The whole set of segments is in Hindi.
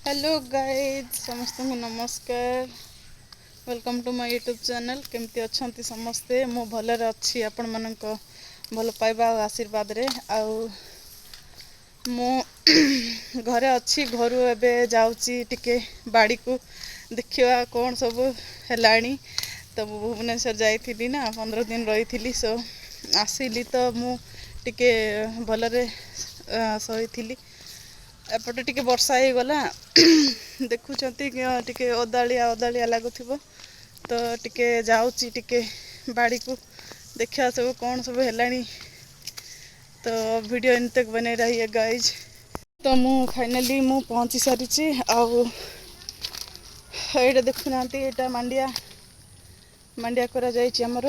हेलो गाइज समस्त को नमस्कार। Welcome to my YouTube channel. केमती अच्छी समस्ते? मु भलरे अच्छी आपण मानक भल पाइबा और आशीर्वाद रे मु घरे अच्छी घरु एबे जाउची टिके बाड़ी को देखिवा कौन सब हेलाणी। तो भुवनेश्वर जाइथिली ना 15 दिन रही सो आसिली तो मु टिके भलरे सहीथिली। एपटे टिके वर्षा हो गला देखुंती टिके ओदालिया ओदालिया लगुव तो टिके जाऊँगी टिके बाड़ी को देखा सब कौन सब है तो वीडियो इन तक बने रही गाइज। तो मु फाइनाली मु पहुँची सारी ये देखुना यहाँ मांडिया मांडिया करा जाइए आमर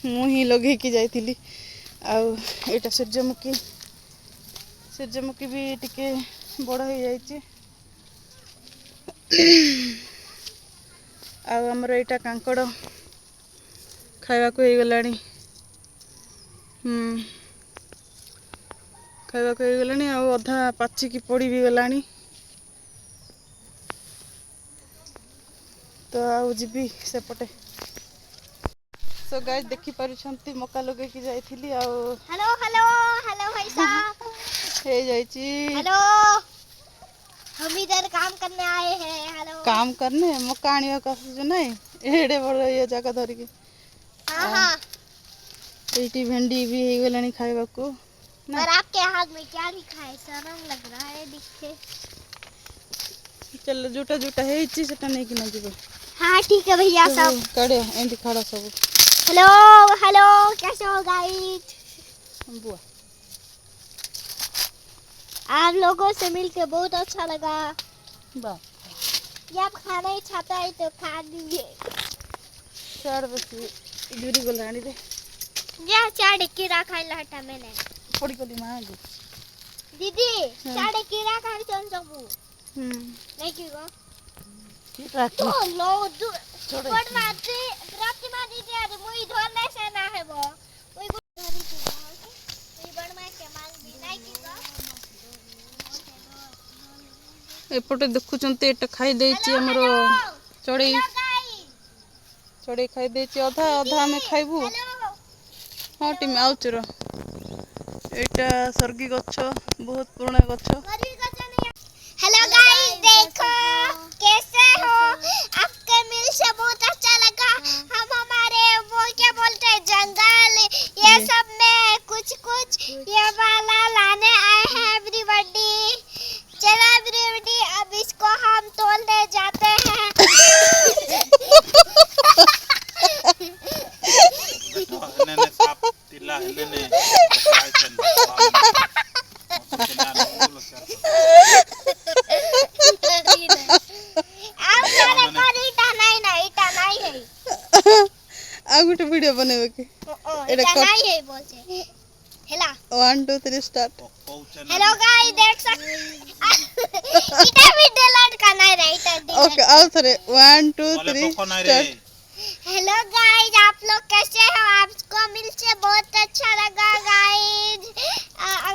मु ही लगे कि जाइली आटा सूर्यमुखी भी टिके बड़ हो जाइए आमर यहाँ कांकड़ खावा को हो गला खावा को हो गला अधा पाचिकी पड़ी भी गला तो आउ जीवी सेपटे। सो गाइस देखि पारुछंती मका लगे कि जाइथिली हेलो हेलो हेलो भाई साहब हे जाइची। हेलो हम इधर काम करने आए हैं। हेलो काम करने मका आनिया का जो नहीं एडे बड़ ये जगह धर के हां एटी भेंडी भी हो गलानी खाइबा को पर आपके हाथ में क्या लिखा है? शर्म लग रहा है दिखे। चल जोटा जोटा है इची सेटा नहीं कि ना जीव। हां ठीक है भैया सब कड़े एंती खड़ा सब। हेलो हेलो कैसे हो गाइस? बुआ आप लोगों से मिलके बहुत अच्छा लगा। वाह ये आप खाना ही चाहता है तो खा लीजिए। चार बजे जुरी गलानी रे ये चार कीड़ा खाइला हटा मैंने पड़ी गली मां दीदी चार कीड़ा खाइ चन सबू नहीं की गो राखी तो लो छोड़े पर माते प्रतिमा दीदी अरे मुई धोने से ना है वो कोई धरी थी ये बड़मा के मांग भी नहीं की गो एपटे देखुचंते एटा खाई देछि हमर चढ़ई चढ़ई खाई देछि अधा अधा में खाइबू। हाँ टीम आउच रो एटा सर्गी गछ बहुत पुराना गछ। हेलो गाइस देखो कैसे हो? आपके मिल से बहुत अच्छा लगा। हम हमारे वो क्या बोलते हैं जंगल ये सब में कुछ कुछ ये वाला लाने आए हैं एवरीबॉडी। चलो एवरीबॉडी अब इसको हम तोड़ने जाते हैं। आ गुटे वीडियो बनेबे के एटा नहीं है बोलते हेला 1 2 3 स्टार्ट। हेलो गाइस देख सकते इटा भी डिलीट करना है इटा ओके आओ थरे 1 2 3 स्टार्ट। हेलो गाइस आप लोग कैसे हो? आपको मिलके बहुत अच्छा लगा गाइस।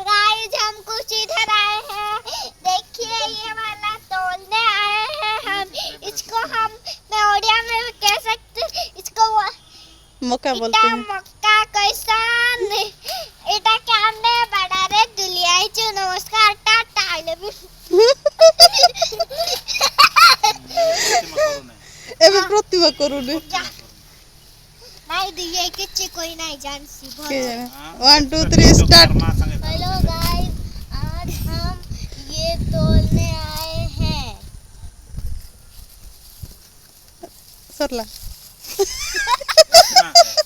गाइस हम कुछ इधर आए हैं देखिए ये वाला तोड़ने आए हैं हम इसको हम मैं ओडिया में कह सकते इसको मक्का बोलते हैं। मक्का कैसन एटा कामने बड़ा रे दुलिया च नमस्कार टाटा आई लव यू। एबे प्रतिभा करूने नहीं दिए किच्ची कोई नहीं जान सी के जाने 1 2 3 स्टार्ट। हेलो गाइस आज हम ये तोड़ने आए हैं सरला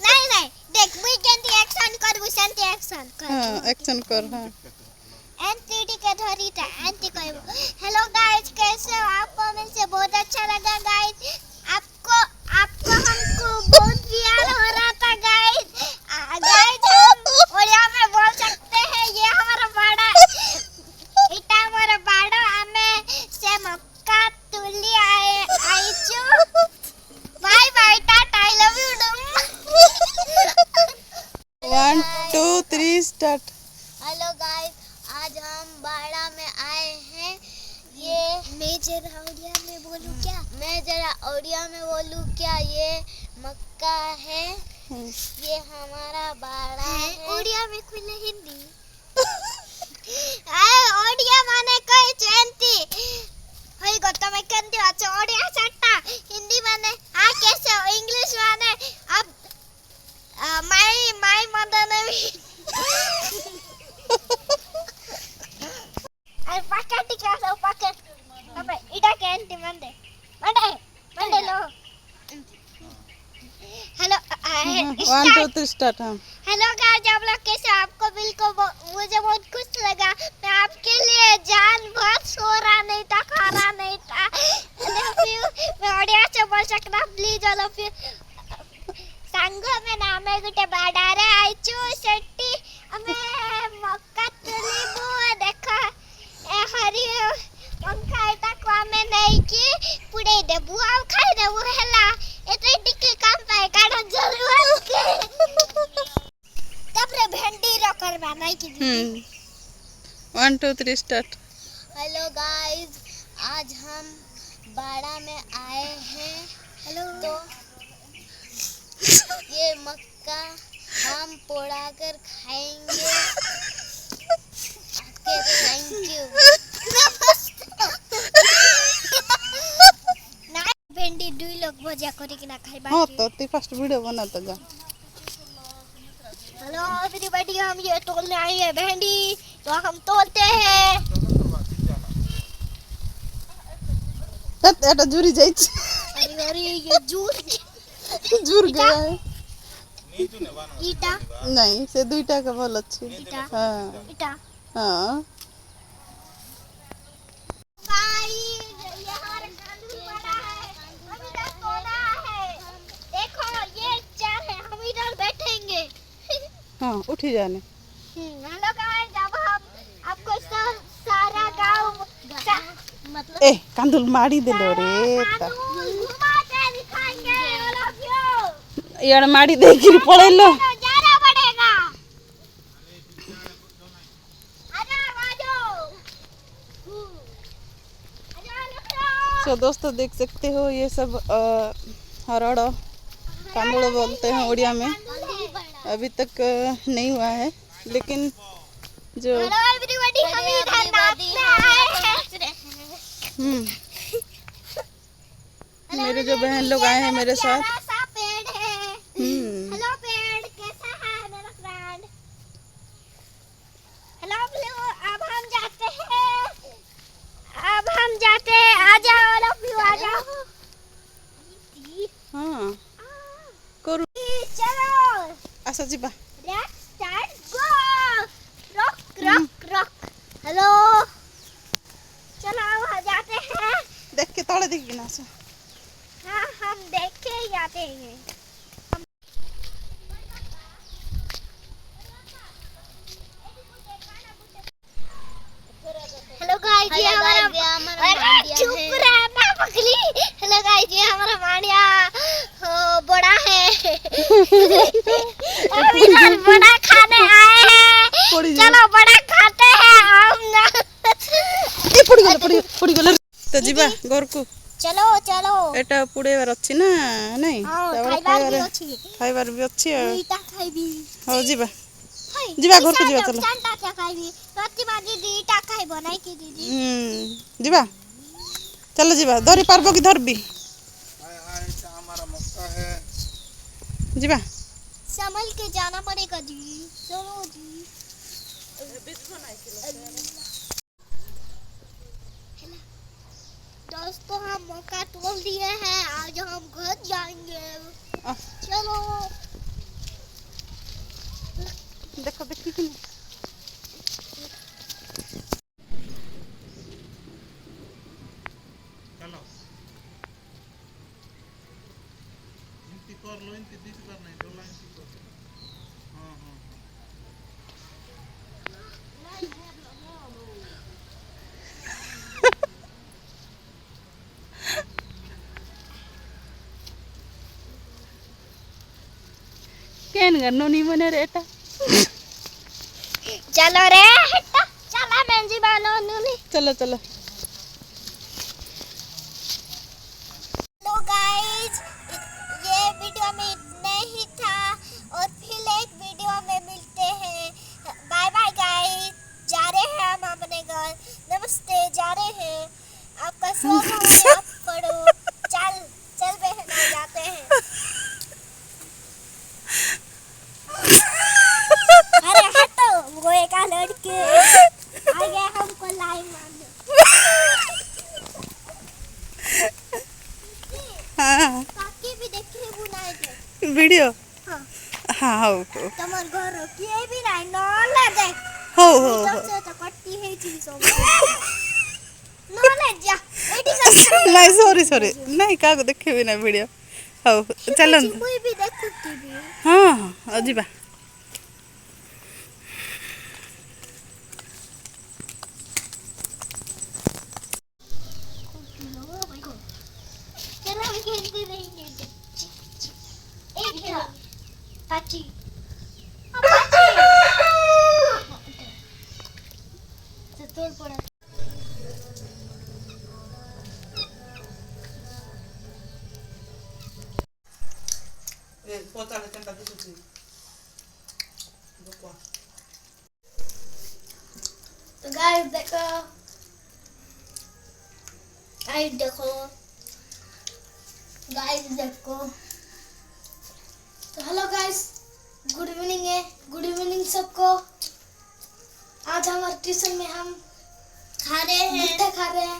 नहीं नहीं देख मुई केंती एक्शन कर बुसंती एक्शन कर हां एक्शन कर हां एनटीटी के धरी था एंटी कहबो। हेलो गाइस कैसे हो? आपको मिलके बहुत अच्छा लगा गाइस। आपको आपको हमको बहुत प्यार हो रहा था गाइस। गाइस हम ओडिया में बोल सकते हैं ये हमारा बड़ा इटा हमारा बड़ा हमें से मक्का तुली आए आईचू bye bye tata I love you डम। 1 2 3 स्टार्ट। हेलो गाइस आज हम बाड़ा में आए हैं ये मेज जरा उड़िया में बोलूं क्या? मैं जरा उड़िया में बोलूं क्या? ये मक्का है, ये हमारा बाड़ा है। उड़िया में खुले हिंदी आए ओडिया माने कोई चेंती होई गो तमे केंती आछो ओडिया सट्टा हिंदी माने आ कैसे इंग्लिश माने अब माई मदन अरे पकड़ टिका सो पकड़ तमे इडा केंती मंदे मंडे लो हेलो 1 2 3 स्टार्ट। हाँ हेलो गाइस, आप लोग कैसे? आपको बिल्कुल मुझे बहुत खुश लगा। मैं आपके लिए जान बहुत सो रहा नहीं था, खा रहा नहीं था। मैं ओडिया से बोल सकता प्लीज ऑल ऑफ यू सांगो में नाम है गुटे बाडारे आइचू सेट्टी हमें मक्का तुली बु देखा ए हरी पंखा एटा को में नहीं कि पुडे देबु आ खाई देबु हैला एते टिके काम पाए काढ जरूर के तबरे भेंडी रो करवा नहीं की दीदी। 1 2 3 स्टार्ट। हेलो गाइस, आज हम बाड़ा में आए हैं। हेलो तो ये मक्का हम पोड़ा कर खाएंगे। Okay thank you. ना भेंडी दुई लोग भजिया करी कि ना खाइबा। हाँ तो ती फर्स्ट वीडियो बना तो जा। हेलो एवरीबॉडी, हम ये तोड़ने आए हैं भेंडी, तो हम तोड़ते हैं। एटा जुरी जाई अरे अरे ये जुर गया है। ईटा नहीं से दुईटा का भल अच्छी। ईटा हाँ ईटा हाँ ये हमारा कांदूल बड़ा है, हम इधर सोना है। देखो ये चार है, हम इधर बैठेंगे। हाँ उठी जाने। हेलो गाइस, जब हम आपको सारा गांव मतलब ए कांदुल मारी देलो रे ता घुमा के दिखाएंगे ऑल ऑफ यू। यार मारी दे गिर पड़ेलो। जाना पड़ेगा। आजा सो दोस्तों देख सकते हो ये सब हरड़ कांदुल बोलते हैं उड़िया में। अभी तक नहीं हुआ है लेकिन जो हेलो एवरीबॉडी, हम इधर नाचने आए हैं। मेरे जो बहन लोग आए हैं मेरे साथ। सा पेड़ है। हेलो पेड़, कैसा है मेरा फ्रेंड? हेलो ब्लू, अब हम जाते हैं, आ जाओ ऑल ऑफ यू, आ जाओ। हाँ करू चलो आसा जीबा। Let's start go. Rock hello चलो अब जाते हैं। देख के तोड़े दिख ना सो। हाँ हम देख के ही आते हैं। हेलो गाइस, ये हमारा चुप रहना पगली। हेलो गाइस, ये हमारा मांडिया बड़ा है। हम इधर बड़ा खाने आए हैं। चलो बड़ा खाते हैं हम ना। ए पड़ी गले तो जीबा घर को। चलो चलो एटा पुड़ेवार अछि ना नहीं हाँ, ताबले खाइबार भी अछि। खाइबार भी अछि। ईटा खाइबी। हो जीबा जीबा घर को जीबा चलो। चांटा क्या खाइबी? रत्ती बाजी दी ईटा खाइबो नहीं की दीदी? जीबा चलो जीबा धरी पारबो कि धरबी? हमारा मक्का है। जीबा संभल के जाना पड़ेगा जी। चलो जी। दोस्तों हम मौका तोड़ दिए हैं, आज हम घर जाएंगे। आ, चलो देखो देखी कि चलो इनती कर लो, इनती दीदी कर नहीं तो लाइन की कर। हाँ हाँ केन गन्नो नहीं मने रेटा। चलो रे हटा चला मैं जी बानो नुनी। चलो चलो हैं, आपका स्वागत है, आप पढ़ो। चल चल बहन आ जाते हैं। अरे हटो, वो एक लड़के आ गए हमको लाइन मारने। हाँ काकी भी देखिए बुनाई दे। वीडियो हाँ हाँ हौ हौ तमर घर किए भी नहीं नला देख। हौ हौ इधर से तो कट्टी है चीज सब। नला जा एटी का ନାଇଁ ସରି ସରି ନାଇଁ କାହାକୁ ଦେଖେଇବି ନା ଭିଡ଼ିଓ ହଉ ଚାଲନ୍ତୁ मुई भी देखुती भी। ହଁ ହଁ ଯିବା चलो हम खेलते रहेंगे। एक खेल पाची पाची तो तोड़ पड़ा। तो गाइस देखो तो हेलो गाइस गुड इवनिंग है। गुड इवनिंग सबको। आज हमारे ट्यूशन में हम खा रहे हैं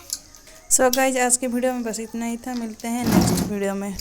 सो गाइज आज के वीडियो में बस इतना ही था। मिलते हैं नेक्स्ट वीडियो में।